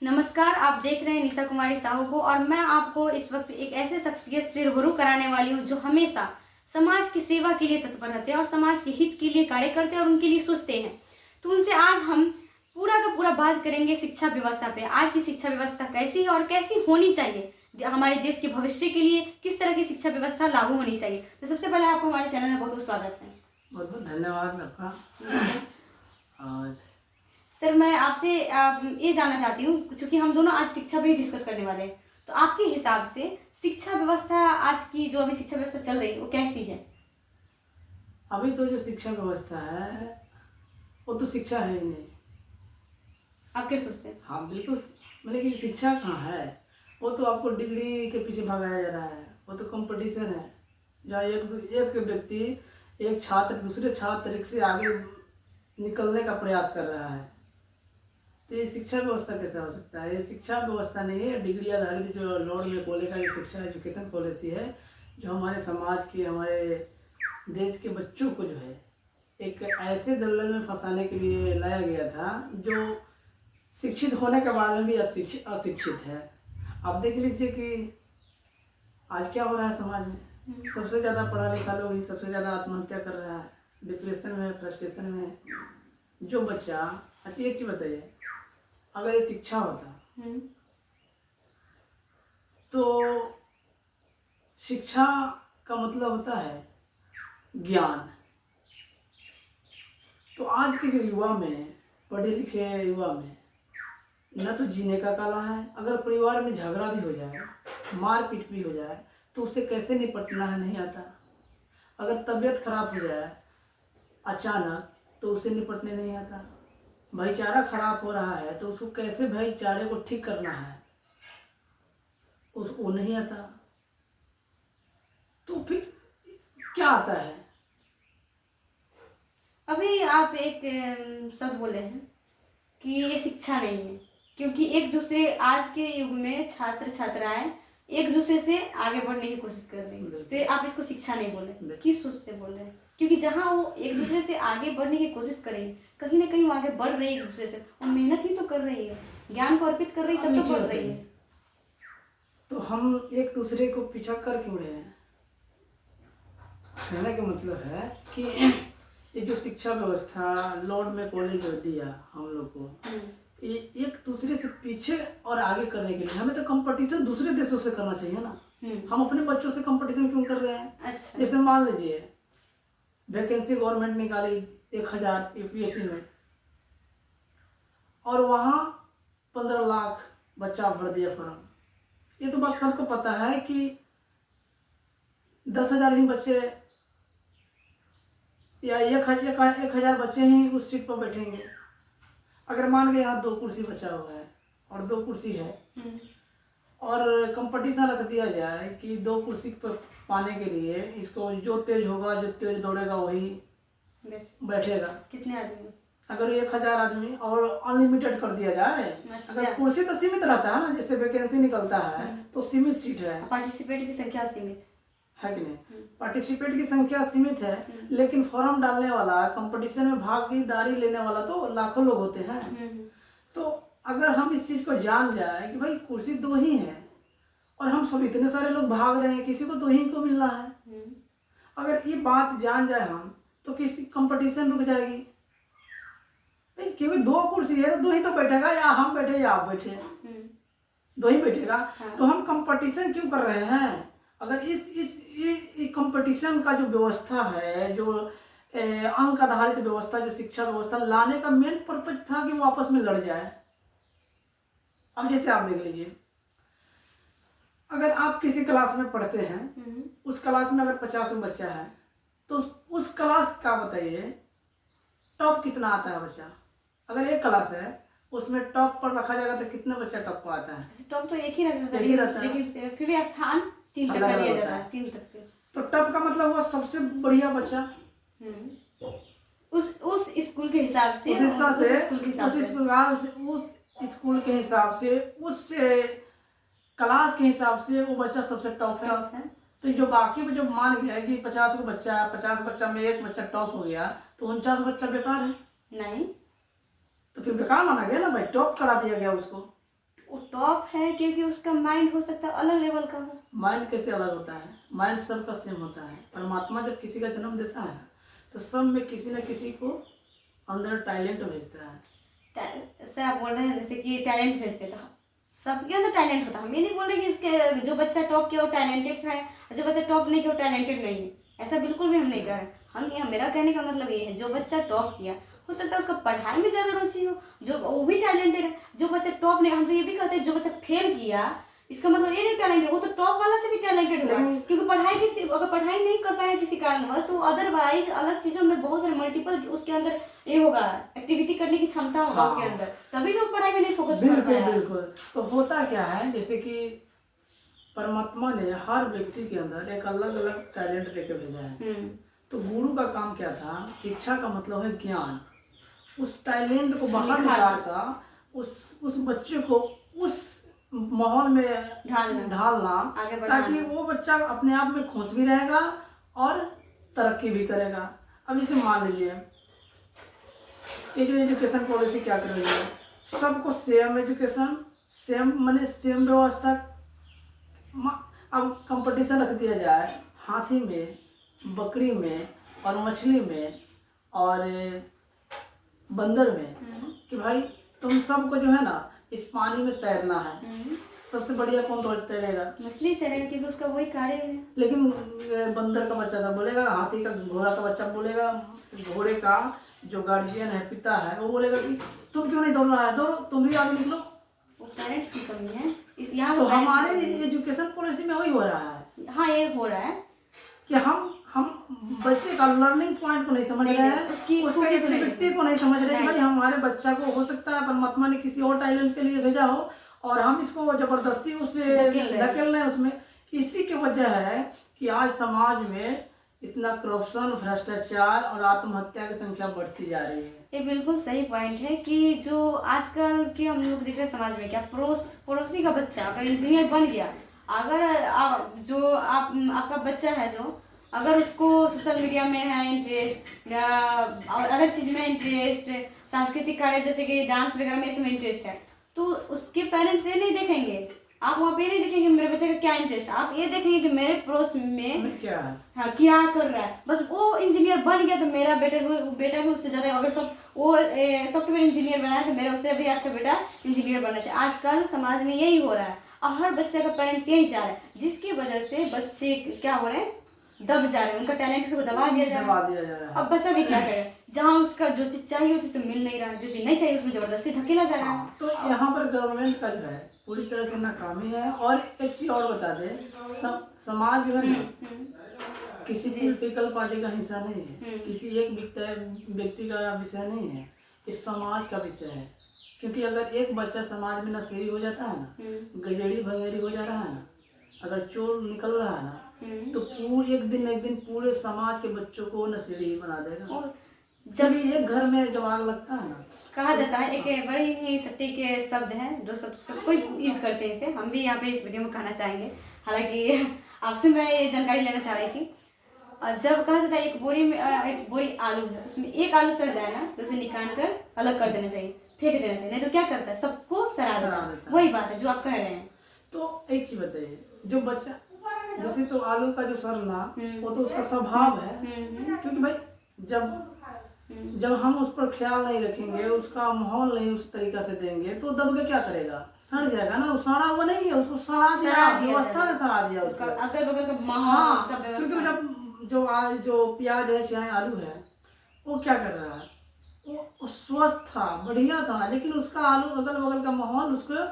नमस्कार, आप देख रहे हैं निशा कुमारी साहू को और मैं आपको इस वक्त एक ऐसे शख्सियत से रूबरू कराने वाली हूँ जो हमेशा समाज की सेवा के लिए तत्पर रहते हैं और समाज के हित के लिए कार्य करते हैं और उनके लिए सोचते हैं। तो उनसे आज हम पूरा का पूरा बात करेंगे शिक्षा व्यवस्था पे। आज की शिक्षा व्यवस्था कैसी है और कैसी होनी चाहिए, हमारे देश के भविष्य के लिए किस तरह की शिक्षा व्यवस्था लागू होनी चाहिए। तो सबसे पहले आपको हमारे चैनल में बहुत बहुत स्वागत है। बहुत बहुत धन्यवाद आपका। और सर, मैं आपसे ये जानना चाहती हूँ, क्योंकि हम दोनों आज शिक्षा पे ही डिस्कस करने वाले हैं, तो आपके हिसाब से शिक्षा व्यवस्था आज की जो अभी शिक्षा व्यवस्था चल रही है वो कैसी है? अभी तो जो शिक्षा व्यवस्था है वो तो शिक्षा है ही नहीं। आप क्या सोचते हैं? हाँ बिल्कुल, मतलब कि शिक्षा कहाँ है। वो तो आपको डिग्री के पीछे भगाया जा रहा है। वो तो कंपटीशन है जहाँ एक व्यक्ति एक छात्र दूसरे छात्र से आगे निकलने का प्रयास कर रहा है। तो ये शिक्षा व्यवस्था कैसा हो सकता है? ये शिक्षा व्यवस्था नहीं है। डिग्री आधारित जो लॉर्ड मैकॉले का जो शिक्षा एजुकेशन पॉलिसी है, जो हमारे समाज के हमारे देश के बच्चों को जो है एक ऐसे दलदल में फंसाने के लिए लाया गया था जो शिक्षित होने के बाद में भी अशिक्षित है। आप देख लीजिए कि आज क्या हो रहा है समाज में। सबसे ज़्यादा पढ़ा लिखा लोग ही सबसे ज़्यादा आत्महत्या कर रहा है, डिप्रेशन में, फ्रस्ट्रेशन में। जो बच्चा, अच्छा एक चीज़ बताइए, अगर ये शिक्षा होता तो शिक्षा का मतलब होता है ज्ञान। तो आज के जो युवा में, पढ़े लिखे युवा में न तो जीने का कला है। अगर परिवार में झगड़ा भी हो जाए, मारपीट भी हो जाए, तो उससे कैसे निपटना है नहीं आता। अगर तबीयत खराब हो जाए अचानक, तो उससे निपटने नहीं आता। भाईचारा खराब हो रहा है तो उसको कैसे भाईचारे को ठीक करना है उसको नहीं आता। तो फिर क्या आता है? अभी आप एक शब्द बोले हैं कि ये शिक्षा नहीं है, क्योंकि एक दूसरे आज के युग में छात्र छात्राएं एक दूसरे से आगे बढ़ने की कोशिश कर रही हैं। तो ये आप इसको शिक्षा नहीं बोले, किस सोच से बोल रहे हैं? क्योंकि जहाँ वो एक दूसरे से आगे बढ़ने की कोशिश कर रही है, कहीं ना कहीं वो आगे बढ़ रही है एक दूसरे से, वो मेहनत ही तो कर रही है, ज्ञान को अर्पित कर रही है, तब तो बढ़ रही है। तो हम एक दूसरे को पीछा कर क्यों रहे हैं? कहने का मतलब है कि ये जो शिक्षा व्यवस्था लॉर्ड मैकॉले जो दिया हम लोग को, ये एक दूसरे से पीछे और आगे करने के लिए हमें तो कंपटीशन दूसरे देशों से करना चाहिए ना। हम अपने बच्चों से कंपटीशन क्यों कर रहे हैं? अच्छा। जैसे मान लीजिए वैकेंसी गवर्नमेंट निकाली 1000 यूपीएससी में, और वहाँ 15 लाख बच्चा भर दिया फॉर्म। ये तो बात सबको पता है कि 10,000 ही बच्चे या 1,000 बच्चे ही उस सीट पर बैठेंगे। अगर मान गए यहाँ 2 कुर्सी बचा हुआ है और 2 कुर्सी है, और कंपटीशन रख दिया जाए कि 2 कुर्सी पर पाने के लिए इसको जो तेज होगा, जो तेज दौड़ेगा वही बैठेगा। कितने आदमी? अगर 1,000 आदमी और अनलिमिटेड कर दिया जाए, अगर कुर्सी तो सीमित रहता है ना, जैसे वैकेंसी निकलता है तो सीमित सीट है, पार्टिसिपेट की संख्या सीमित है कि नहीं? पार्टिसिपेट की संख्या सीमित है, लेकिन फॉर्म डालने वाला, कंपटीशन में भागीदारी लेने वाला तो लाखों लोग होते हैं। तो अगर हम इस चीज को जान जाए कि भाई कुर्सी 2 ही है और हम सब इतने सारे लोग भाग रहे हैं, किसी को 2 ही को मिलना है, अगर ये बात जान जाए हम, तो किसी कंपटीशन रुक जाएगी। क्योंकि 2 कुर्सी है तो 2 ही तो बैठेगा, या हम बैठे या आप बैठे, 2 ही बैठेगा। तो हम कंपटीशन क्यों कर रहे हैं? अगर इस कंपटीशन का जो व्यवस्था है, जो अंक आधारित व्यवस्था, जो शिक्षा व्यवस्था लाने का मेन पर्पज था कि वो आपस में लड़ जाए। अब जैसे आप देख लीजिए, अगर आप किसी क्लास में पढ़ते हैं, उस क्लास में अगर 50 बच्चा है, तो उस क्लास का बताइए टॉप कितना आता है बच्चा। अगर एक क्लास है उसमें टॉप पर रखा जाएगा तो कितना बच्चा टॉप पर आता है? टॉप तो एक ही रहता है, लेकिन फिर भी स्थान 3 तक का दिया जाता है, 3 तक के। तो टॉप का मतलब हुआ सबसे बढ़िया बच्चा। उस स्कूल के हिसाब से, उस स्कूल के हिसाब से, उस क्लास के हिसाब से वो बच्चा सबसे टॉप है। तो जो बाकी में जो मान गया कि 50 को बच्चा है, 50 बच्चा में एक बच्चा टॉप हो गया, तो 49 बच्चा बेकार है। नहीं, तो फिर बेकार माना गया ना भाई, टॉप करा दिया गया उसको। वो टॉप है क्योंकि उसका माइंड हो सकता है अलग लेवल का हो। माइंड कैसे अलग होता है? माइंड सबका सेम होता है। परमात्मा जब किसी का जन्म देता है तो सब में किसी न किसी को अंदर टैलेंट भेजता है। सर आप बोल रहे हैं जैसे कि टैलेंट भेज देता, सबके अंदर टैलेंट होता है। हम ये नहीं बोल रहे कि उसके जो बच्चा टॉप किया वो टैलेंटेड है, जो बच्चा टॉप नहीं किया वो टैलेंटेड नहीं है, ऐसा बिल्कुल भी हम नहीं कर रहे। मेरा कहने का मतलब ये है, जो बच्चा टॉप किया हो सकता है उसका पढ़ाई में ज़्यादा रुचि हो, जो वो भी टैलेंटेड है। जो बच्चा टॉप नहीं, हम तो ये भी कहते हैं जो बच्चा फेल किया इसका मतलब ये नहीं टैलेंटेड, वो तो टॉप वाला से भी टैलेंटेड होगा, क्योंकि पढ़ाई भी सिर्फ अगर पढ़ाई नहीं कर पाया किसी कारणवश तो अदरवाइज अलग चीज़ों में बहुत सारे मल्टीपल उसके अंदर ये होगा, एक्टिविटी करने की क्षमता होगा उसके अंदर, तभी तो पढ़ाई में नहीं फोकस कर पाया। बिल्कुल। तो होता क्या है, जैसे कि परमात्मा ने हर व्यक्ति के अंदर एक अलग अलग टैलेंट देके भेजा है। तो गुरु का काम क्या था? शिक्षा का मतलब है ज्ञान। उस टैलेंट को बाहर निकाल कर उस बच्चे को उस माहौल में ढालना ताकि वो बच्चा अपने आप में खुश भी रहेगा और तरक्की भी करेगा। अब इसे मान लीजिए ये जो एजुकेशन पॉलिसी क्या कर रही है, सबको सेम एजुकेशन, सेम माने सेम व्यवस्था। अब कंपटीशन रख दिया जाए हाथी में, बकरी में और मछली में और बंदर में, कि भाई तुम सबको जो है ना इस पानी में तैरना है, सबसे बढ़िया कौन तैरेगा? मछली तैरेगा, क्योंकि उसका वही कार्य है। लेकिन बंदर का बच्चा तो बोलेगा, हाथी का, घोड़ा का बच्चा बोलेगा, घोड़े का जो गार्जियन है, पिता है, वो बोलेगा कि तुम क्यों नहीं दौड़ रहा है, दौड़ो, तुम भी आगे निकलो। वो पेरेंट्स की कमी है यहाँ तो हमारे एजुकेशन पॉलिसी में वही हो रहा है। हाँ, ये हो रहा है कि हम बच्चे का लर्निंग पॉइंट को नहीं समझ रहे हैं, उसका एक्टिविटी को नहीं समझ रहे हैं। भाई हमारे बच्चा को हो सकता है परमात्मा ने किसी और टैलेंट के लिए भेजा हो और हम इसको जबरदस्ती उससे धकेल रहे हैं उसमें। इसी की वजह है कि आज समाज में इतना करप्शन, भ्रष्टाचार और आत्महत्या की संख्या बढ़ती जा रही है। ये बिल्कुल सही पॉइंट है कि जो आजकल के हम लोग देख रहे हैं समाज में, क्या पड़ोसी का बच्चा अगर इंजीनियर बन गया, अगर आपका बच्चा है जो अगर उसको सोशल मीडिया में है इंटरेस्ट या अलग चीज़ में इंटरेस्ट, सांस्कृतिक कार्य जैसे कि डांस वगैरह में इसमें इंटरेस्ट है, तो उसके पेरेंट्स ये नहीं देखेंगे, आप वहाँ पे नहीं देखेंगे मेरे बच्चे का क्या इंटरेस्ट है, आप ये देखेंगे कि मेरे पड़ोस में क्या है, हाँ क्या कर रहा है। बस वो इंजीनियर बन गया तो मेरा बेटा भी उससे ज़्यादा, अगर वो सॉफ्टवेयर इंजीनियर बना है तो मेरा उससे भी अच्छा बेटा इंजीनियर बनना चाहिए। आजकल समाज में यही हो रहा है और हर बच्चे का पेरेंट्स यही चाह रहे हैं, जिसकी वजह से बच्चे क्या हो रहे हैं, दब जा रहे हैं, उनका टैलेंट को दबा दिया जा रहा है। अब बच्चा भी क्या करे, जहाँ उसका जो चीज़ चाहिए वो चीज़ तो मिल नहीं रहा है, जो चीज़ नहीं चाहिए उसमें जबरदस्ती धकेला जा रहा है। तो यहाँ पर गवर्नमेंट का जो है पूरी तरह से नाकामी है। और एक चीज और बता दे, समाज जो है ना किसी पॉलिटिकल पार्टी का हिस्सा नहीं है, किसी एक व्यक्ति का विषय नहीं है, इस समाज का विषय है। क्योंकि अगर एक बच्चा समाज में नशेड़ी हो जाता है ना, गजेड़ी भंगेड़ी हो जा रहा है ना, अगर चोर निकल रहा है ना, तो पूरे एक दिन पूरे समाज के बच्चों को नशेड़ी बना देगा। जब एक घर में जब आग लगता है ना, कहा जाता है, एक बड़े ही सटीक के शब्द हैं जो सब कोई यूज करते हैं, इसे हम भी यहाँ पे इस वीडियो में कहना चाहेंगे। हालांकि आपसे मैं ये जानकारी लेना चाह रही थी, जब कहा जाता है एक बोरी आलू है, उसमें एक आलू सड़ जाए ना तो उसे निकाल कर अलग कर देना चाहिए, फेंक देना चाहिए, नहीं तो क्या करता है सबको सड़ा देता है। वही बात है जो आप कह रहे हैं। तो एक चीज बताइए, जो बच्चा जैसे तो आलू का जो सड़ना वो तो उसका स्वभाव है, क्योंकि भाई जब हम उस पर ख्याल नहीं रखेंगे, उसका माहौल नहीं उस तरीका से देंगे तो दब के क्या करेगा, सड़ जाएगा ना। वो सड़ा हुआ नहीं है, उसको सड़ा दिया, व्यवस्था ने सड़ा दिया उसका अगल बगल का माहौल, उसका व्यवस्था। क्योंकि जो प्याज है चाहे आलू है, वो क्या कर रहा है, वो स्वस्थ था, बढ़िया था, लेकिन उसका आलू अगल बगल का माहौल उसको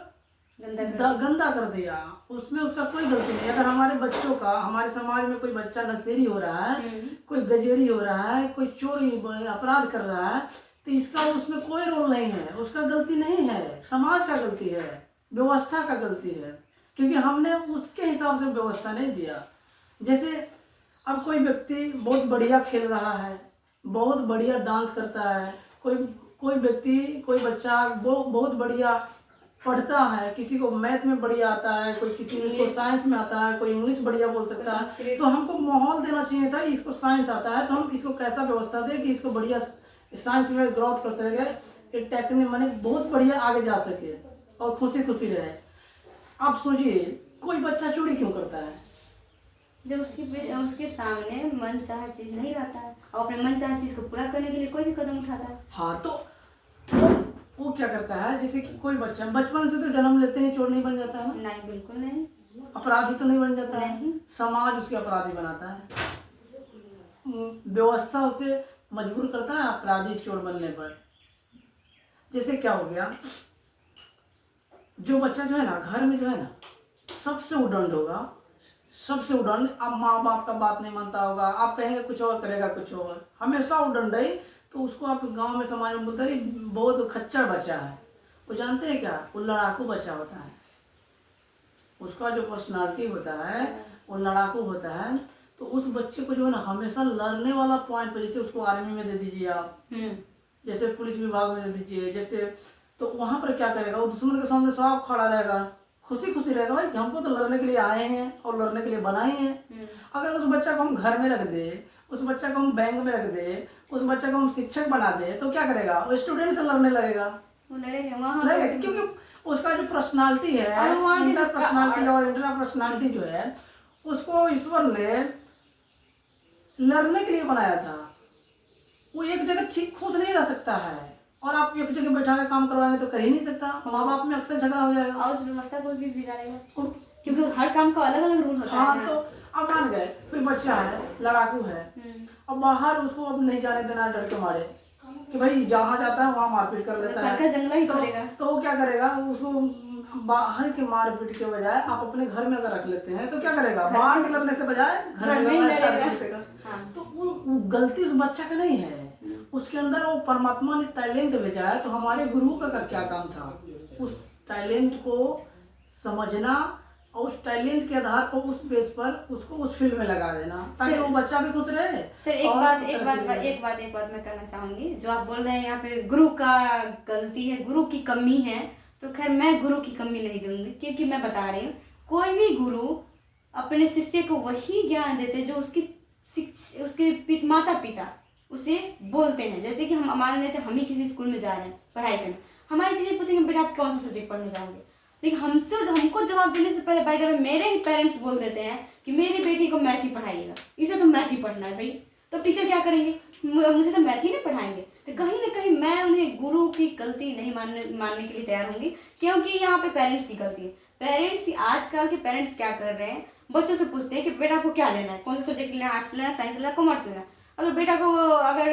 गंदा कर दिया। उसमें उसका कोई गलती नहीं। अगर हमारे बच्चों का, हमारे समाज में कोई बच्चा नशेड़ी हो रहा है, कोई गजेड़ी हो रहा है, कोई चोरी अपराध कर रहा है, तो इसका उसमें कोई रोल नहीं है, उसका गलती नहीं है, समाज का गलती है, व्यवस्था का गलती है, क्योंकि हमने उसके हिसाब से व्यवस्था नहीं दिया। जैसे अब कोई व्यक्ति बहुत बढ़िया खेल रहा है, बहुत बढ़िया डांस करता है, कोई व्यक्ति, कोई बच्चा बहुत बढ़िया पढ़ता है, किसी को मैथ में बढ़िया आता है, कोई किसी को साइंस में आता है, कोई इंग्लिश बढ़िया बोल सकता है, तो हमको माहौल देना चाहिए था। इसको साइंस आता है तो हम इसको कैसा व्यवस्था दें कि इसको बढ़िया साइंस में ग्रोथ कर सके, टेक्निक माने बहुत बढ़िया आगे जा सके। और खुशी खुशी रहे। आप सोचिए कोई बच्चा चोरी क्यों करता है? जब उसके सामने मन चाहा चीज नहीं रहता है और अपने मन चाहा चीज को पूरा करने के लिए कोई भी कदम उठाता है। हाँ, तो वो क्या करता है, जैसे कि कोई बच्चा बचपन से तो जन्म लेते ही चोर नहीं बन जाता है ना? नहीं, बिल्कुल नहीं। अपराधी तो नहीं बन जाता है, नहीं। समाज उसके अपराधी बनाता है, व्यवस्था उसे मजबूर करता है अपराधी चोर बनने पर। जैसे क्या हो गया, जो बच्चा जो है ना घर में जो है ना सबसे उदंड होगा, सबसे उदंड, अब माँ बाप का बात नहीं मानता होगा, आप कहेंगे कुछ और करेगा कुछ और, हमेशा उदंड है, तो उसको आप गांव में समाज में बोलते हैं बहुत खच्चर बच्चा है। वो जानते हैं क्या, वो लड़ाकू बच्चा होता है, उसका जो पर्सनालिटी होता है वो लड़ाकू होता है। तो उस बच्चे को जो है ना हमेशा लड़ने वाला पॉइंट पर, जैसे उसको आर्मी में दे दीजिए आप, जैसे पुलिस विभाग में दे दीजिए, जैसे तो वहां पर क्या करेगा, वो दुश्मन के सामने सब खड़ा रहेगा, खुशी खुशी रहेगा, भाई हमको तो लड़ने के लिए आए हैं और लड़ने के लिए बनाए हैं। अगर उस बच्चा को हम घर में रख दे, उस बच्चा को हम बैंक में रख दे, उस बच्चा को हम शिक्षक बना दे, तो क्या करेगा, वो स्टूडेंट से लड़ने लगेगा। वो लड़ेगा क्योंकि उसका जो पर्सनालिटी है, इंटर पर्सनालिटी और इंटर पर्सनालिटी जो है, उसको ईश्वर ने लड़ने के लिए बनाया था। वो एक जगह ठीक खुश नहीं रह सकता है, और आप एक जगह बैठा के काम करवाएंगे तो कर ही नहीं सकता, माँ बाप में अक्सर झगड़ा हो जाएगा और उस व्यवस्था को भी बिगाड़ेगा, क्योंकि हर काम का अलग अलग रूल होता है। हाँ, तो अब मान गए कोई बच्चा है लड़ाकू है, अब बाहर उसको अब नहीं जाने देना डर के मारे कि भाई जहाँ जाता है वहाँ मारपीट कर लेता है, जंगला ही करेगा। तो वो क्या करेगा, उसको बाहर के मारपीट के बजाय आप अपने घर में अगर रख लेते हैं तो क्या करेगा, बाहर के लड़ने से बजाय घर में लड़ेगा। तो वो गलती उस बच्चा का नहीं है, उसके अंदर वो परमात्मा ने टैलेंट भेजा है। तो हमारे गुरुओं का क्या काम था, उस टैलेंट को समझना और उस टैलेंट के आधार पर उस बेस पर उसको उस फील्ड में लगा देना, ताकि वो बच्चा भी खुश रहे। सर एक बात मैं करना चाहूंगी, जो आप बोल रहे हैं यहाँ पे गुरु का गलती है, गुरु की कमी है, तो खैर मैं गुरु की कमी नहीं दूंगी, क्योंकि मैं बता रही हूँ कोई भी गुरु अपने शिष्य को वही ज्ञान देते जो उसके माता पिता उसे बोलते हैं। जैसे कि हम मान लेते हैं हम ही किसी स्कूल में जा रहे हैं पढ़ाई करने, हमारे टीचर पूछेंगे बेटा आप कौन सा सब्जेक्ट पढ़ने जाओगे, लेकिन हमको जवाब देने से पहले बाय द वे मेरे ही पेरेंट्स बोल देते हैं कि मेरी बेटी को मैथ ही पढ़ाइएगा, इसे तो मैथ ही पढ़ना है भाई, तो टीचर क्या करेंगे, मुझे तो मैथ ही नहीं पढ़ाएंगे। तो कहीं ना कहीं मैं उन्हें गुरु की गलती नहीं मानने के लिए तैयार होंगी, क्योंकि यहाँ पे पेरेंट्स की गलती है। पेरेंट्स आजकल के पेरेंट्स क्या कर रहे हैं, बच्चों से पूछते हैं कि बेटा को क्या लेना है, कौन सा सब्जेक्ट लेना है, आर्ट्स लेना है, साइंस लेना है, कॉमर्स लेना है। अगर बेटा को अगर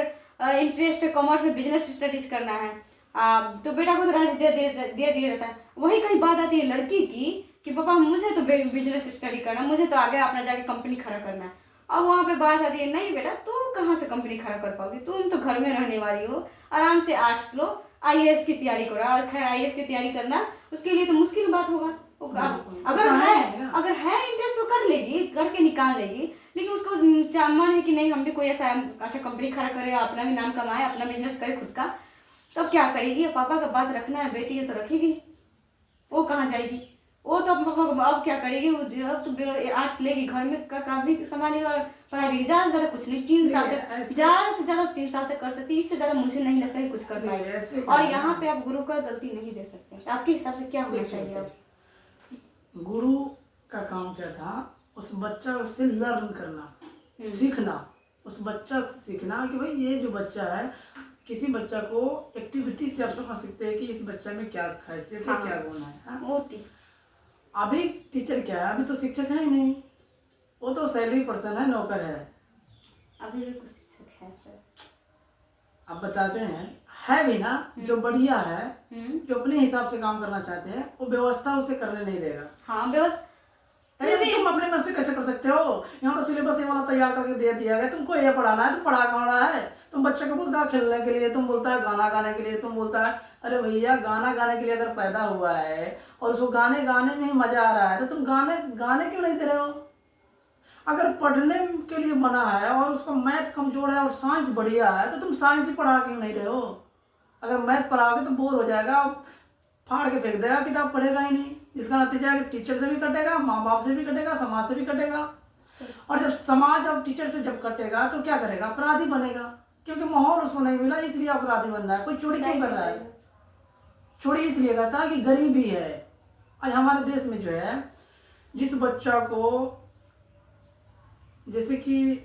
इंटरेस्ट है कॉमर्स में बिजनेस स्टडीज करना है, तो बेटा को तो राज दे दिया जाता है। वही कहीं बात आती है लड़की की कि पापा मुझे तो बिजनेस स्टडी करना है, मुझे तो आगे अपना जाके कंपनी खड़ा करना है। अब वहाँ पे बात आती है नहीं बेटा तुम कहाँ से कंपनी खड़ा कर पाओगे, तुम तो घर में रहने वाली हो, आराम से आर्ट्स लो, आईएएस की तैयारी करो। और खैर आईएएस की तैयारी करना उसके लिए तो मुश्किल बात होगा, अगर है इंटरेस्ट तो कर लेगी, करके निकाल लेगी, लेकिन उसको मन है कि नहीं हम भी कोई ऐसा अच्छा कंपनी खड़ा करे, अपना भी नाम कमाए, अपना बिजनेस करे खुद का, तो अब क्या करेगी, पापा का बात रखना है, बेटी है तो रखेगी, वो कहाँ जाएगी, वो तो पापा अब क्या करेगी, अब तो आर्ट्स लेगी, घर में का काम भी संभालेगी और पढ़ाई भी, ज़्यादा से ज़्यादा कुछ नहीं 3 साल तक, ज़्यादा से ज़्यादा 3 साल तक कर सकती है, इससे ज़्यादा मुझे नहीं लगता है कुछ कर पाएगी। और यहाँ पे आप गुरु का गलती नहीं दे सकते, आपके हिसाब से क्या होना चाहिए? अब गुरु का काम क्या था, उस बच्चा से लर्न करना, सीखना, उस बच्चा से सीखना कि भाई ये जो बच्चा है, किसी बच्चा को एक्टिविटी से आप समझ सकते हैं कि इस बच्चे में क्या खासियत है, क्या गुण है। वो अभी टीचर क्या है, अभी तो शिक्षक है ही नहीं, वो तो सैलरी पर्सन है, नौकर है। अभी भी कुछ शिक्षक है सर, आप बताते है भी ना, जो बढ़िया है, जो अपने हिसाब से काम करना चाहते हैं, वो व्यवस्था उसे करने नहीं देगा। हाँ व्यवस्था तुम अपने मन से कैसे कर सकते हो, यहाँ तो सिलेबस ये वाला तैयार करके दे दिया गया, तुमको ये पढ़ाना है, तुम पढ़ा कौन रहा है, तुम बच्चे को बोलता है खेलने के लिए, तुम बोलता है गाना गाने के लिए, तुम बोलता है अरे भैया गाना गाने के लिए अगर पैदा हुआ है और उसको गाने गाने में ही मजा आ रहा है, तो तुम गाने क्यों नहीं दे रहे हो। अगर पढ़ने के लिए बना है और उसका मैथ कमजोर है और साइंस बढ़िया है, तो तुम साइंस ही पढ़ा क्यों नहीं रहे हो। अगर मैथ पढ़ाओगे तो बोर हो जाएगा, फाड़ के फेंक देगा, किताब पढ़ेगा ही नहीं, जिसका नतीजा है कि टीचर से भी कटेगा, माँ बाप से भी कटेगा, समाज से भी कटेगा। और जब समाज और टीचर से जब कटेगा तो क्या करेगा, अपराधी बनेगा, क्योंकि माहौल उसको नहीं मिला, इसलिए अपराधी बन रहा है। कोई चोरी क्यों कर रहा है, छोड़िए इसलिए कहता है कि गरीबी है। आज हमारे देश में जो है जिस बच्चा को जैसे कि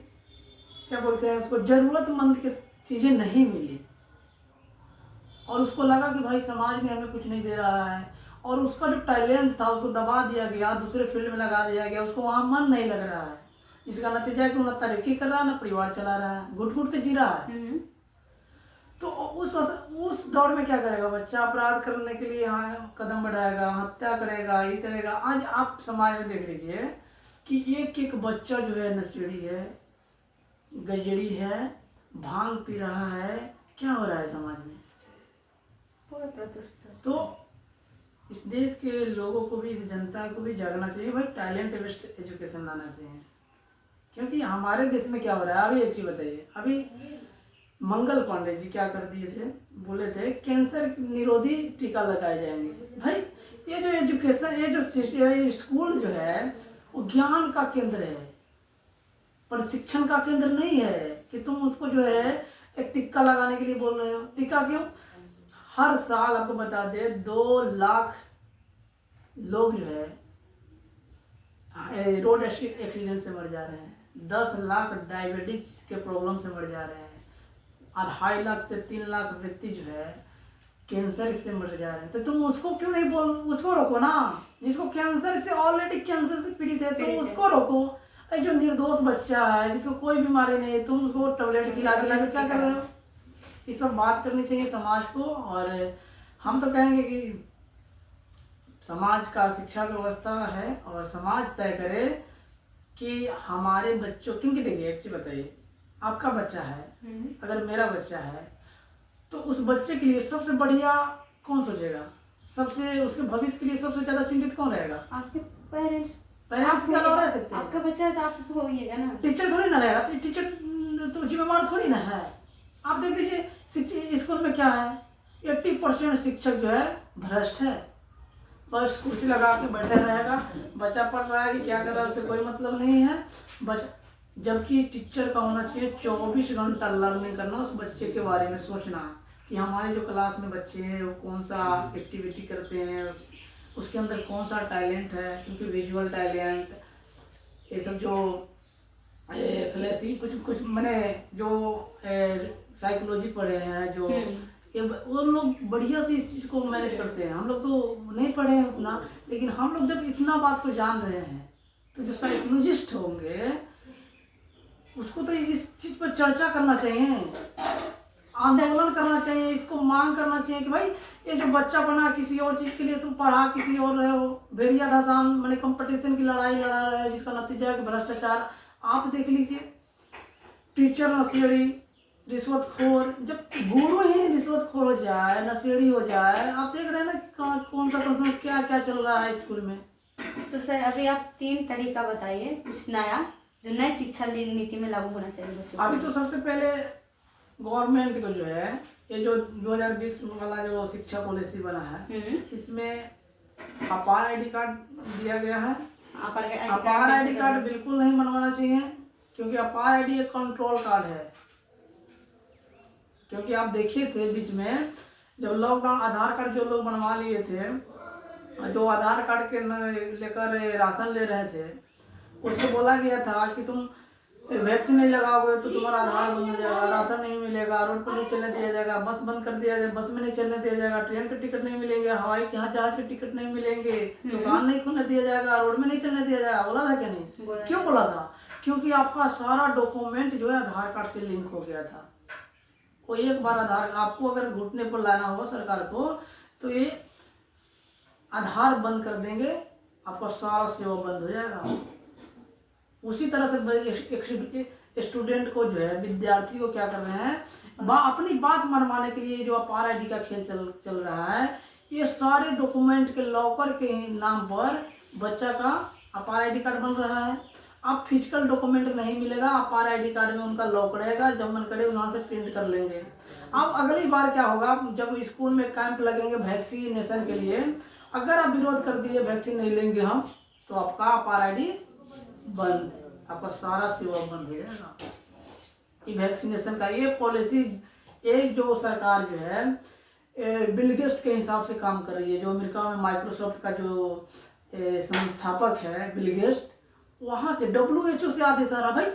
क्या बोलते हैं उसको जरूरतमंद की चीज़ें नहीं मिली और उसको लगा कि भाई समाज ने हमें कुछ नहीं दे रहा है और उसका जो टैलेंट था उसको दबा दिया गया, दूसरे फील्ड में लगा दिया गया, उसको वहाँ मन नहीं लग रहा है, जिसका नतीजा है कि वो ना तरक्की कर रहा है ना परिवार चला रहा है, घुट घुट के जी रहा है। तो उस दौर में क्या करेगा बच्चा? अपराध करने के लिए यहाँ कदम बढ़ाएगा, हत्या करेगा, ये करेगा। आज आप समाज में देख लीजिए कि एक एक बच्चा जो है नशेड़ी है, गजड़ी है, भांग पी रहा है। क्या हो रहा है समाज में? पूरा प्रदूषित। तो इस देश के लोगों को भी, इस जनता को भी जागना चाहिए भाई, टैलेंट बेस्ड एजुकेशन लाना चाहिए। क्योंकि हमारे देश में क्या हो रहा है, अभी एक चीज बताइए, अभी मंगल पांडे जी क्या कर दिए थे, बोले थे कैंसर निरोधी टीका लगाए जाएंगे। भाई ये जो एजुकेशन, ये जो स्कूल जो है वो ज्ञान का केंद्र है, पर शिक्षण का केंद्र नहीं है कि तुम उसको जो है एक टीका लगाने के लिए बोल रहे हो। टीका क्यों? हर साल आपको बता दे 2 लाख लोग जो है रोड एक्सीडेंट से मर जा रहे हैं, 10 लाख डायबिटीज के प्रॉब्लम से मर जा रहे हैं और 2.5 लाख से 3 लाख व्यक्ति जो है कैंसर से मर जा रहे हैं। तो तुम उसको क्यों नहीं बोल, उसको रोको ना, जिसको कैंसर से ऑलरेडी कैंसर से पीड़ित है तो उसको रोको। जो निर्दोष बच्चा है जिसको कोई बीमारी नहीं है, तुम उसको टैबलेट खिला के क्या कर रहे हो? इस पर बात करनी चाहिए समाज को। और हम तो कहेंगे कि समाज का शिक्षा व्यवस्था है और समाज तय करे कि हमारे बच्चों, क्योंकि देखिए एक चीज बताइए, आपका बच्चा है, अगर मेरा बच्चा है तो उस बच्चे के लिए सबसे बढ़िया कौन सोचेगा? सबसे उसके भविष्य के लिए सबसे ज्यादा चिंतित कौन रहेगा? आपके पेरेंट्स क्या रह सकते हैं? आपका बच्चा है तो आप होइएगा ना, टीचर थोड़ी ना रहेगा। टीचर तो जिम्मेवार थोड़ी ना है। आप देख लीजिए स्कूल में क्या है, 80% शिक्षक जो है भ्रष्ट है, बस कुर्सी लगा के बैठे रहेगा, बच्चा पढ़ रहा है कि क्या कर रहा है उसे कोई मतलब नहीं है। जबकि टीचर का होना चाहिए 24 घंटा लर्निंग करना, उस बच्चे के बारे में सोचना कि हमारे जो क्लास में बच्चे हैं वो कौन सा एक्टिविटी करते हैं, उसके अंदर कौन सा टैलेंट है। क्योंकि विजुअल टैलेंट, ये सब जो फ्लैशी कुछ मैंने जो साइकोलॉजी पढ़े हैं, जो ये वो लोग बढ़िया से इस चीज़ को मैनेज करते हैं। हम लोग तो नहीं पढ़े हैं उतना, लेकिन हम लोग जब इतना बात को जान रहे हैं तो जो साइकोलॉजिस्ट होंगे उसको तो इस चीज़ पर चर्चा करना चाहिए, आंदोलन करना चाहिए, इसको मांग करना चाहिए कि भाई ये जो बच्चा बना किसी और चीज़ के लिए, तुम पढ़ा किसी और रहे हो, भेड़िया धसान मैंने कंपटीशन की लड़ाई लड़ा रहे हो, जिसका नतीजा है कि भ्रष्टाचार। आप देख लीजिए, टीचर नशेड़ी, रिश्वतखोर, जब गुरु ही रिश्वतखोर हो जाए, नशेड़ी हो जाए, आप देख रहे हैं ना कौन सा क्या क्या चल रहा है स्कूल में। तो सर अभी आप 3 तरीका बताइए कुछ नया जो नई शिक्षा नीति में लागू होना चाहिए बच्चों को। अभी तो सबसे पहले गवर्नमेंट को जो है ये जो 2020 वाला जो शिक्षा पॉलिसी बना है, इसमें अपार आईडी कार्ड दिया गया है। अपार आईडी कार्ड बिल्कुल नहीं बनवाना चाहिए, क्योंकि अपार आईडी एक कंट्रोल कार्ड है। क्योंकि आप देखिए थे बीच में जब लॉकडाउन, आधार कार्ड जो लोग बनवा लिए थे, जो आधार कार्ड के लेकर राशन ले रहे थे, उसको बोला गया था कि तुम वैक्सीन नहीं लगाओगे तो तुम्हारा आधार बंद हो जाएगा, राशन नहीं मिलेगा, रोड पर नहीं चलने दिया जाएगा, बस बंद कर दिया जाएगा, बस में नहीं चलने दिया जाएगा, ट्रेन के टिकट नहीं मिलेंगे, हवाई जहाज के टिकट नहीं मिलेंगे, दुकान नहीं खुलने दिया जाएगा, रोड में नहीं चलने दिया जाएगा। बोला था क्या नहीं? क्यों बोला था? क्योंकि आपका सारा डॉक्यूमेंट जो है आधार कार्ड से लिंक हो गया था। कोई एक बार आधार आपको अगर घुटने पर लाना होगा सरकार को, तो ये आधार बंद कर देंगे, आपका सारा सेवा बंद हो जाएगा। उसी तरह से स्टूडेंट को जो है, विद्यार्थी को क्या कर रहे हैं, अपनी बात मनवाने के लिए जो अपार आईडी का खेल चल रहा है, ये सारे डॉक्यूमेंट के लॉकर के नाम पर बच्चा का अपार आईडी कार्ड बन रहा है। अब फिजिकल डॉक्यूमेंट नहीं मिलेगा, अपार आईडी कार्ड में उनका लॉक रहेगा, जब मन करे वहाँ से प्रिंट कर लेंगे। अब अगली बार क्या होगा, जब स्कूल में कैंप लगेंगे वैक्सीनेशन के लिए, अगर आप विरोध कर दिए वैक्सीन नहीं लेंगे हम, तो आपका अपार आईडी बंद, आपका सारा सेवा बंद हो जाएगा। ये वैक्सीनेशन का ये पॉलिसी, एक जो सरकार जो है बिल गेट्स के हिसाब से काम कर रही है। जो अमेरिका में माइक्रोसॉफ्ट का जो संस्थापक है बिल गेट्स, वहाँ से WHO से आदेश आ रहा, भाई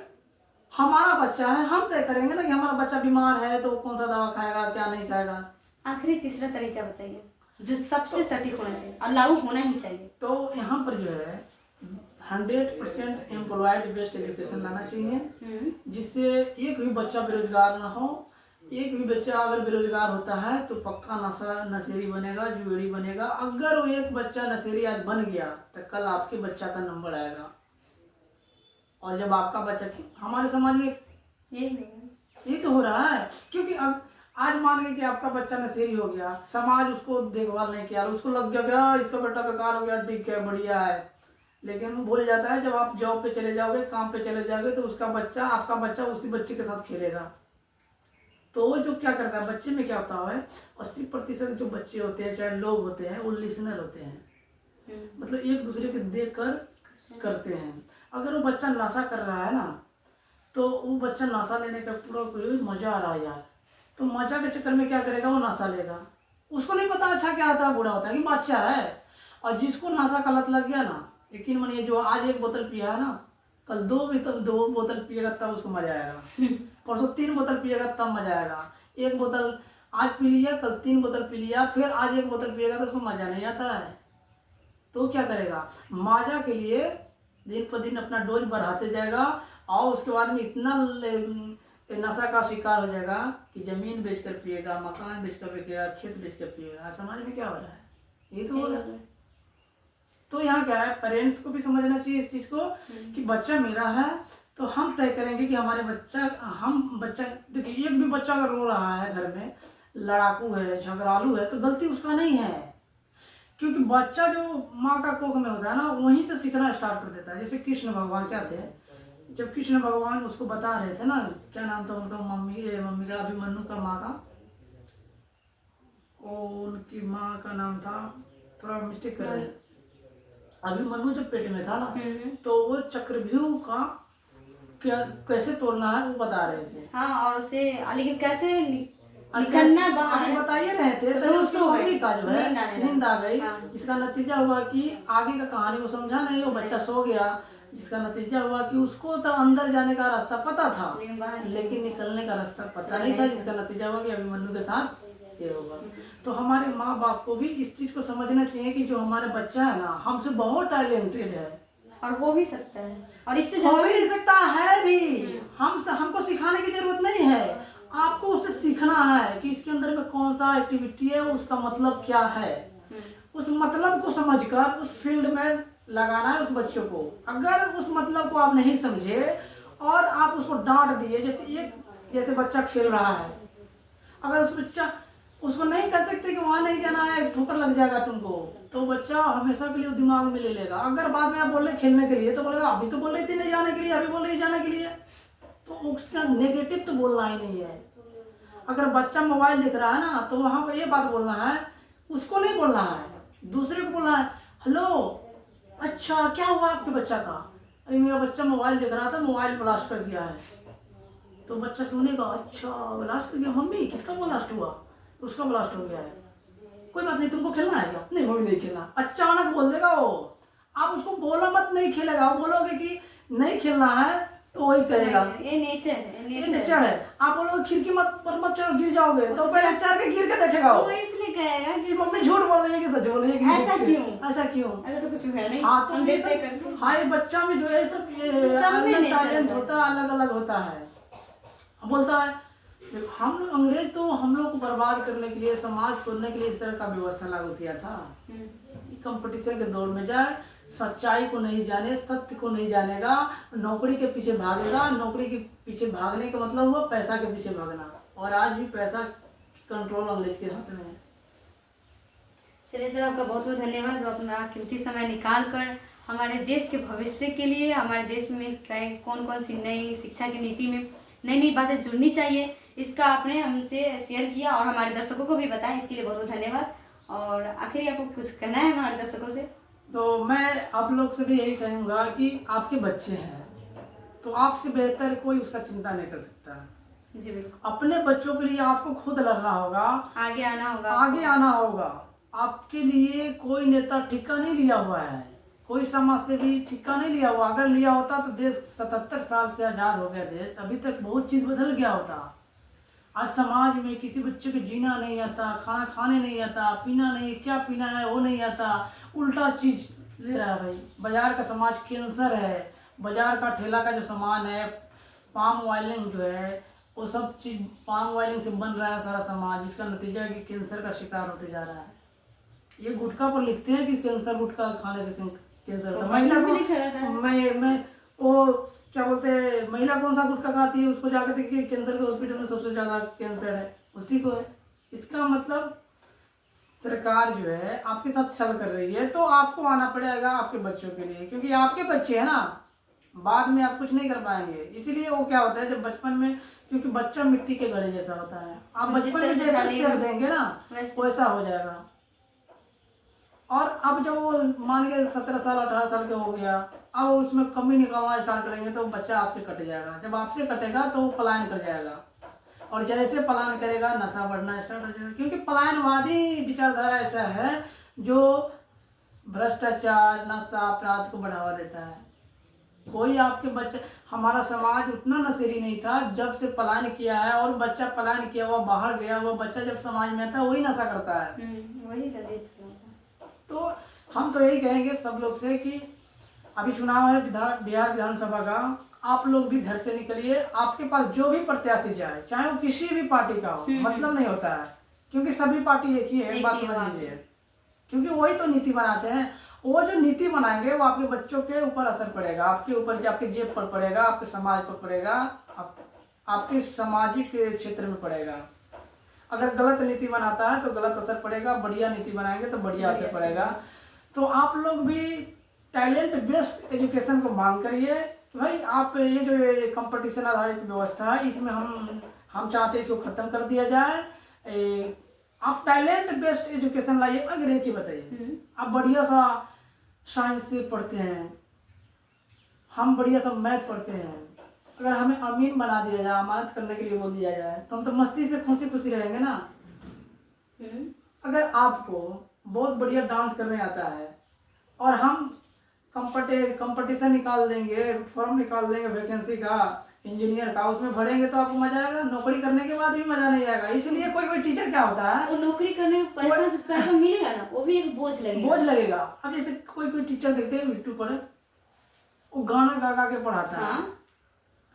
हमारा बच्चा है, हम तय करेंगे ना कि हमारा बच्चा बीमार है तो कौन सा दवा खाएगा, क्या नहीं खाएगा। आखिरी तीसरा तरीका बताइए जो सबसे सटीक होना चाहिए और लागू होना ही चाहिए। तो यहाँ पर जो है 100% एम्प्लॉयड बेस्ड एजुकेशन लाना चाहिए, जिससे एक भी बच्चा बेरोजगार ना हो। एक भी बच्चा अगर बेरोजगार होता है तो पक्का नशेड़ी बनेगा, जुएड़ी बनेगा। अगर वो एक बच्चा नशेड़ी आज बन गया तो कल आपके बच्चा का नंबर आएगा। और जब आपका बच्चा, हमारे समाज में यही तो हो रहा है, क्योंकि अब आज मान गए कि आपका बच्चा नशेड़ी हो गया, समाज उसको देखभाल नहीं किया, उसको लग गया इसका बेटा बेकार हो गया, ठीक है बढ़िया है, लेकिन वो भूल जाता है जब आप जॉब पे चले जाओगे, काम पे चले जाओगे तो उसका बच्चा, आपका बच्चा उसी बच्चे के साथ खेलेगा। तो वो जो क्या करता है, बच्चे में क्या होता है, 80% जो बच्चे होते हैं चाहे लोग होते हैं वो लिसनर होते हैं, मतलब एक दूसरे के देख कर करते हैं। अगर वो बच्चा नशा कर रहा है ना, तो वो बच्चा नशा लेने का पूरा कोई मजा आ रहा है यार, तो मजा के चक्कर में क्या करेगा, वो नशा लेगा। उसको नहीं पता अच्छा क्या होता है बुरा होता है, कि बच्चा है। और जिसको नशा का लत लग गया ना, यकीन मानिए जो आज 1 बोतल पिया है ना, कल 2 बोतल पिएगा तब उसको मजा आएगा, परसों 3 बोतल पिएगा तब मजा आएगा। 1 बोतल आज पी लिया, कल 3 बोतल पी लिया, फिर आज 1 बोतल पिएगा तो उसको मजा नहीं आता है। तो क्या करेगा, मजा के लिए दिन पर दिन अपना डोज बढ़ाते जाएगा, और उसके बाद में इतना नशा का शिकार हो जाएगा कि जमीन बेचकर पिएगा, मकान बेचकर पिएगा, खेत बेचकर पिएगा। समाज में क्या हो रहा है, ये तो हो रहा है। तो यहाँ क्या है, पेरेंट्स को भी समझना चाहिए इस चीज को कि बच्चा मेरा है तो हम तय करेंगे कि हमारे बच्चा देखिए, एक भी बच्चा अगर रो रहा है घर में, लड़ाकू है, झगड़ालू है, तो गलती उसका नहीं है, क्योंकि बच्चा जो माँ का कोख में होता है ना, वहीं से सीखना स्टार्ट कर देता है। जैसे कृष्ण भगवान क्या थे, जब कृष्ण भगवान उसको बता रहे थे ना, क्या नाम था उनका, मम्मी का, अभिमन्यु का माँ का, उनकी माँ का नाम था, थोड़ा मिस्टेक कर रहे हैं, अभिमन्यु जब पेट में था ना, तो वो चक्रव्यूह का कैसे तोड़ना है वो बता रहे थे। हाँ, और उसे लेकिन कैसे निकलना बाहर बताइए रहे थे, तो उसकी मम्मी का जो है नींद आ गई, हाँ। जिसका नतीजा हुआ कि आगे का कहानी वो समझा नहीं, वो बच्चा सो गया, जिसका नतीजा हुआ कि उसको तो अंदर जाने का रास्ता पता था लेकिन निकलने का रास्ता पता नहीं था, जिसका नतीजा हुआ कि अभिमन्यु के साथ ये होगा। तो हमारे माँ बाप को भी इस चीज को समझना चाहिए कि जो हमारा बच्चा है ना, हमसे बहुत टैलेंटेड है और हो भी सकता है, और इससे हो भी नहीं सकता है भी। हमको सिखाने की जरूरत नहीं है, आपको उससे सीखना है कि इसके अंदर में कौन सा एक्टिविटी है, उसका मतलब क्या है, उस मतलब को समझकर उस फील्ड में लगाना है उस बच्चों को। अगर उस मतलब को आप नहीं समझे और आप उसको डांट दिए, जैसे बच्चा खेल रहा है, अगर उस बच्चा उसको नहीं कह सकते कि वहां नहीं जाना है, ठोकर लग जाएगा तुमको, तो बच्चा हमेशा के लिए दिमाग में ले लेगा। अगर बाद में आप बोल रहे खेलने के लिए, तो बोलेगा अभी तो बोल रही थी नहीं जाने के लिए, अभी बोल रही जाने के लिए, तो उसका नेगेटिव तो बोलना ही नहीं है। अगर बच्चा मोबाइल देख रहा है ना, तो वहां पर ये बात बोलना है, उसको नहीं बोलना है, दूसरे को बोलना है, हेलो अच्छा क्या हुआ आपके बच्चा का, अरे मेरा बच्चा मोबाइल देख रहा था, मोबाइल ब्लास्ट कर दिया है। तो बच्चा सुनेगा, अच्छा ब्लास्ट कर दिया, मम्मी किसका ब्लास्ट हुआ, उसका ब्लास्ट हो गया है, कोई बात नहीं, तुमको खेलना है क्या, नहीं मम्मी नहीं खेलना, अचानक बोल देगा वो। आप उसको बोलो मत नहीं खेलेगा, वो बोलोगे कि नहीं खेलना है तो वही करेगा, ये नेचर है। आप बोलोगे खिड़की मत चढ़ो गिर जाओगे, तो पहले चढ़ के गिर के देखेगा वो इसलिए कहेगा कि मम्मी झूठ बोल रही है कि सच बोल रही है कि ऐसा क्यों, ऐसा तो कुछ है नहीं। हाँ, तो ये बच्चा में जो है सब टैलेंट होता है, अलग अलग होता है। बोलता है हम लोग अंग्रेज तो हम लोग को बर्बाद करने के लिए, समाज तोड़ने के लिए इस तरह का व्यवस्था लागू किया था, कंपटीशन के दौर में जाए, सच्चाई को नहीं जाने, सत्य को नहीं जानेगा, नौकरी के पीछे भागेगा। नौकरी के पीछे भागने का मतलब हुआ पैसा के पीछे भागना, और आज भी पैसा कंट्रोल अंग्रेज के हाथ में है। चलिए सर, आपका बहुत बहुत धन्यवाद जो अपना कीमती समय निकाल कर हमारे देश के भविष्य के लिए, हमारे देश में कौन कौन सी नई शिक्षा की नीति में नई नई बातें जुड़नी चाहिए, इसका आपने हमसे शेयर किया और हमारे दर्शकों को भी बताया, इसके लिए बहुत बहुत धन्यवाद। और आखिर आपको कुछ कहना है हमारे दर्शकों से? तो मैं आप लोग से भी यही कहूँगा कि आपके बच्चे हैं तो आपसे बेहतर कोई उसका चिंता नहीं कर सकता, जी बिल्कुल। अपने बच्चों के लिए आपको खुद लड़ना होगा, आगे आना होगा, आगे आना होगा। आपके लिए कोई नेता ठिका नहीं लिया हुआ है, कोई समाज से भी ठिका नहीं लिया हुआ। अगर लिया होता तो देश 77 साल से आज़ाद हो गया देश, अभी तक बहुत चीज़ बदल गया होता। आज समाज में किसी बच्चे को जीना नहीं आता, खाना खाने नहीं आता, पीना नहीं, क्या पीना है वो नहीं आता, उल्टा चीज़ ले रहा है भाई। बाजार का समाज कैंसर है, बाजार का ठेला का जो सामान है, पाम ऑयलिंग जो है, वो सब चीज़ पाम ऑयलिंग से बन रहा है सारा समाज, जिसका नतीजा है कि कैंसर का शिकार होते जा रहा है। ये गुटखा पर लिखते हैं कि कैंसर, गुटखा खाने से कैंसर होता है। महिला को मैं वो क्या बोलते हैं, महिला कौन सा गुटखा खाती है, उसको जाकर देखिए कैंसर के हॉस्पिटल में सबसे ज़्यादा कैंसर है उसी को है। इसका मतलब सरकार जो है आपके साथ छल कर रही है। तो आपको आना पड़ेगा आपके बच्चों के लिए, क्योंकि आपके बच्चे हैं ना, बाद में आप कुछ नहीं कर पाएंगे। इसीलिए वो क्या होता है, जब बचपन में, क्योंकि बच्चा मिट्टी के घड़े जैसा होता है, आप बचपन में जैसे सीख देंगे ना वैसा हो जाएगा। और अब जब वो मान के 17 साल 18 साल का हो गया, अब उसमें कमी निकालना स्टार्ट करेंगे तो बच्चा आपसे कट जाएगा। जब आपसे कटेगा तो वो पलायन कर जाएगा, और जैसे पलायन करेगा नशा बढ़ना स्टार्ट हो जाएगा। क्योंकि पलायनवादी विचारधारा ऐसा है जो भ्रष्टाचार, नशा, अपराध को बढ़ावा देता है। कोई आपके बच्चे, हमारा समाज उतना नशेड़ी नहीं था जब से पलायन किया है, और बच्चा पलायन किया हुआ बाहर गया हुआ बच्चा जब समाज में आता है वही नशा करता है। वही तो हम तो यही कहेंगे सब लोग से कि अभी चुनाव है बिहार विधानसभा का, आप लोग भी घर से निकलिए। आपके पास जो भी प्रत्याशी जाए, चाहे वो किसी भी पार्टी का हो, मतलब नहीं होता है, क्योंकि सभी पार्टी एक ही है, एक बात समझ लीजिए। क्योंकि वही तो नीति बनाते हैं। वो जो नीति बनाएंगे वो आपके बच्चों के ऊपर असर पड़ेगा, आपके ऊपर, आपके जेब पर पड़ेगा, आपके समाज पर पड़ेगा, आपके सामाजिक क्षेत्र में पड़ेगा। अगर गलत नीति बनाता है तो गलत असर पड़ेगा, बढ़िया नीति बनाएंगे तो बढ़िया असर पड़ेगा। तो आप लोग भी टैलेंट बेस्ड एजुकेशन को मांग करिए कि भाई आप ये जो कंपटीशन आधारित व्यवस्था है इसमें हम चाहते हैं इसको ख़त्म कर दिया जाए। आप टैलेंट बेस्ड एजुकेशन लाइए। अंग्रेजी बताइए, आप बढ़िया सा साइंस पढ़ते हैं, हम बढ़िया सा मैथ पढ़ते हैं, अगर हमें अमीन बना दिया जाए, अमानत करने के लिए बोल दिया जाए तो हम तो मस्ती से खुशी खुशी रहेंगे ना। अगर आपको बहुत बढ़िया डांस करने आता है और हम कंपटीशन निकाल देंगे, फॉर्म निकाल देंगे वैकेंसी का, इंजीनियर का, उसमें भरेंगे तो आपको मजा आएगा। नौकरी करने के बाद भी मजा नहीं आएगा। इसलिए कोई टीचर क्या होता है, वो नौकरी करने का पैसा मिलेगा ना, वो भी एक बोझ लगेगा। अब जैसे कोई टीचर देखते हैं यूट्यूब पर, वो गाना गा गा के पढ़ाता है,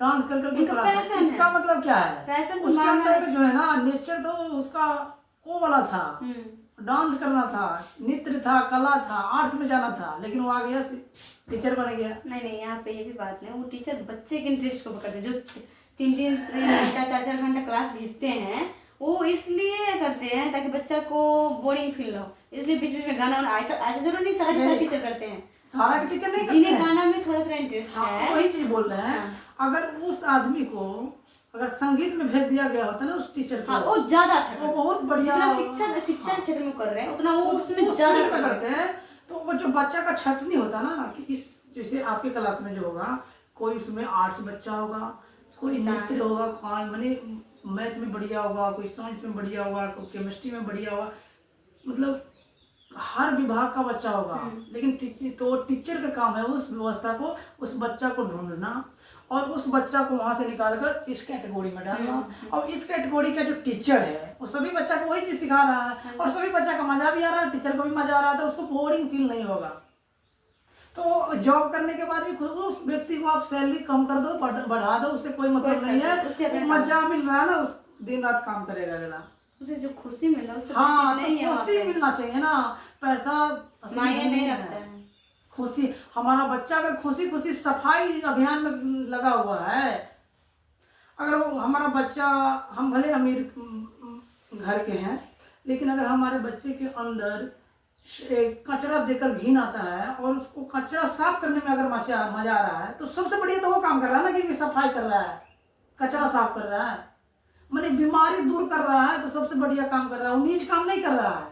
डांस कर करके पढ़ाता है। इसका मतलब क्या है, उसके अंदर जो है ना नेचर तो उसका वो वाला था, डांस करना था, नृत्य था, कला था, आर्ट्स में जाना था, लेकिन वो आ गया टीचर बन गया। नहीं, यहाँ पे ये भी बात नहीं, वो टीचर बच्चे के इंटरेस्ट को पकड़ते, जो 3-3 घंटा 4-4 घंटा क्लास घिसते हैं, वो इसलिए करते हैं ताकि बच्चा को बोरिंग फील हो। इसलिए बीच बीच में गाना, ऐसा जरूर नहीं सारा टीचर करते हैं, सारा टीचर नहीं करते जिन्हें गाना में थोड़ा थोड़ा इंटरेस्ट है। वही चीज बोल रहे हैं। अगर उस आदमी को अगर संगीत में भेज दिया गया होता ना उस टीचर को, वो ज्यादा अच्छा, वो बहुत बढ़िया शिक्षा क्षेत्र में कर रहे हैं उतना वो उसमें ज्यादा करते हैं। तो वो जो बच्चा का छटनी होता ना कि इस, जैसे आपके क्लास में जो होगा, कोई उसमें आर्ट्स बच्चा होगा, कोई नृत्य होगा, माने मैथ में बढ़िया होगा, कोई साइंस में बढ़िया होगा, कोई केमिस्ट्री में बढ़िया होगा, मतलब हर विभाग का बच्चा होगा। लेकिन टीचर का काम है उस व्यवस्था को, उस बच्चा को ढूंढना और उस बच्चा को वहां से निकालकर इस कैटेगरी में डालना। और इस कैटेगरी का जो टीचर है वो सभी बच्चा को वही चीज सिखा रहा है, और सभी बच्चा का मजा भी आ रहा है, टीचर को भी मजा आ रहा है, तो उसको बोरिंग फील नहीं होगा। तो जॉब करने के बाद भी खुद उस व्यक्ति को आप सैलरी कम कर दो, बढ़ा दो, उससे कोई मतलब नहीं है। मजा मिल रहा है ना, उस दिन रात काम करेगा अगला, उसे जो खुशी मिल रहा है उससे तो खुशी मिलना चाहिए ना। पैसा मायने नहीं रखता है। खुशी, हमारा बच्चा अगर खुशी सफाई अभियान में लगा हुआ है, अगर हमारा बच्चा, हम भले अमीर घर के हैं, लेकिन अगर हमारे बच्चे के अंदर कचरा देकर घिन आता है और उसको कचरा साफ करने में अगर मजा आ रहा है, तो सबसे बढ़िया तो वो काम कर रहा है ना, कि सफाई कर रहा है, कचरा साफ कर रहा है, माने बीमारी दूर कर रहा है, तो सबसे बढ़िया काम कर रहा है। वो नीच काम नहीं कर रहा है।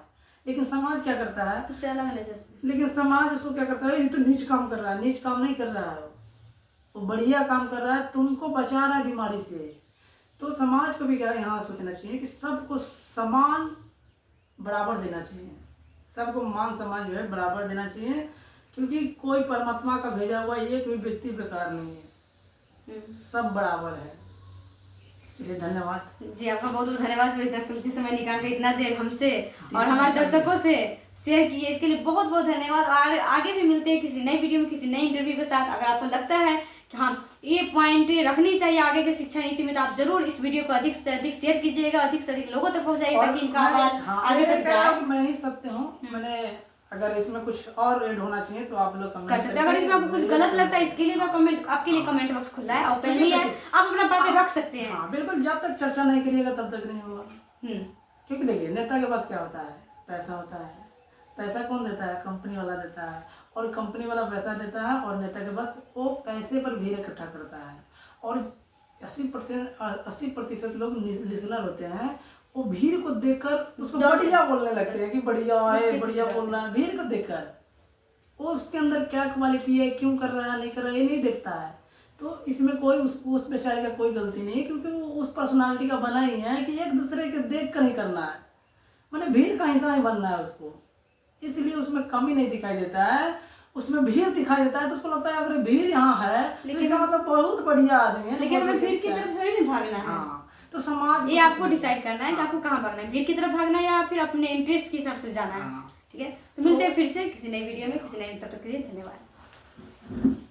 लेकिन समाज क्या करता है, उससे अलग लेकिन समाज उसको क्या करता है, ये तो नीच काम कर रहा है। नीच काम नहीं कर रहा है, वो बढ़िया काम कर रहा है, तुमको बचा रहा है बीमारी से, तो समाज को भी क्या यहाँ सोचना चाहिए कि सबको समान बराबर देना चाहिए, सबको मान सम्मान जो है बराबर देना चाहिए, क्योंकि कोई परमात्मा का भेजा हुआ एक भी व्यक्ति बेकार नहीं है, सब बराबर है। चलिए धन्यवाद जी, आपका बहुत बहुत धन्यवाद जो इतना कीमती समय निकाल कर इतना देर हमसे और हमारे दर्शकों से शेयर किए, इसके लिए बहुत बहुत धन्यवाद। और आगे भी मिलते हैं किसी नई वीडियो में किसी नई इंटरव्यू के साथ। अगर आपको लगता है कि हाँ ये पॉइंट रखनी चाहिए आगे के शिक्षा नीति में, तो आप जरूर इस वीडियो को अधिक से अधिक शेयर कीजिएगा, अधिक से अधिक लोगों तक पहुंचाइए, ताकि इनका आवाज आगे तक जाए। मैं ही सत्य हूँ, मैंने अगर इसमें कुछ और ऐड होना चाहिए तो आप लोग कमेंट कर सकते हैं। अगर इसमें आपको कुछ गलत लगता है, इसके लिए मैं कमेंट, आपके लिए कमेंट बॉक्स खुला है, ओपन नहीं है, आप अपना बातें रख सकते हैं। हाँ बिल्कुल, जब तक चर्चा नहीं करिएगा तब तक नहीं होगा। क्योंकि देखिए नेता के पास क्या होता है, पैसा होता है। पैसा कौन देता है? कंपनी वाला देता है, और कंपनी वाला पैसा देता है और नेता के पास वो पैसे पर भीड़ इकट्ठा करता है। और 80% लोग लिसनर होते हैं, वो भीड़ को देखकर उसको बढ़िया बोलने लगते हैं कि बढ़िया है, बढ़िया बोल रहा है। भीड़ को देखकर वो उसके अंदर क्या क्वालिटी है, क्यों कर रहा है, नहीं कर रहा है, ये नहीं देखता है। तो इसमें कोई उस बेचारे का कोई गलती नहीं है, क्योंकि वो उस पर्सनालिटी का बना ही है कि एक दूसरे के देख कर नहीं करना है, मैंने भीड़ का हिस्सा नहीं बनना है उसको। इसलिए उसमें कमी नहीं दिखाई देता है, उसमें भीड़ दिखाई देता है। तो उसको लगता है अगर भीड़ यहाँ है तो इसका मतलब बहुत बढ़िया आदमी है। लेकिन हमें भीड़ की तरफ थोड़ी नहीं भागना है। हाँ, तो समाज ये आपको डिसाइड करना है कि आपको कहाँ भागना है, भीड़ की तरफ भागना है या फिर अपने इंटरेस्ट के हिसाब से जाना है। ठीक है, तो मिलते हैं फिर से किसी नई वीडियो में किसी नए, तब तक के लिए धन्यवाद।